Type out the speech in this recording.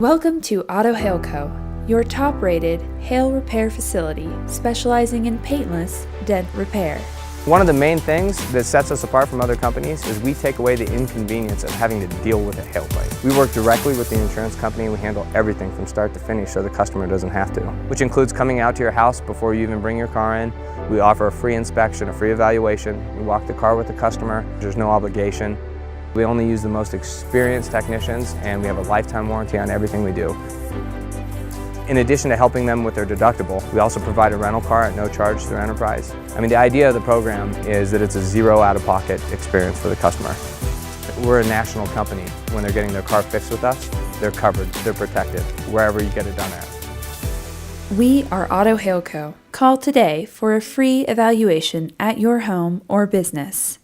Welcome to Auto Hailco, your top-rated hail repair facility specializing in paintless dent repair. One of the main things that sets us apart from other companies is we take away the inconvenience of having to deal with a hail claim. We work directly with the insurance company and we handle everything from start to finish so the customer doesn't have to, which includes coming out to your house before you even bring your car in. We offer a free inspection, a free evaluation. We walk the car with the customer. There's no obligation. We only use the most experienced technicians and we have a lifetime warranty on everything we do. In addition to helping them with their deductible, we also provide a rental car at no charge through Enterprise. I mean, the idea of the program is that it's a zero out-of-pocket experience for the customer. We're a national company. When they're getting their car fixed with us, they're covered, they're protected, wherever you get it done at. We are Auto Hailco. Call today for a free evaluation at your home or business.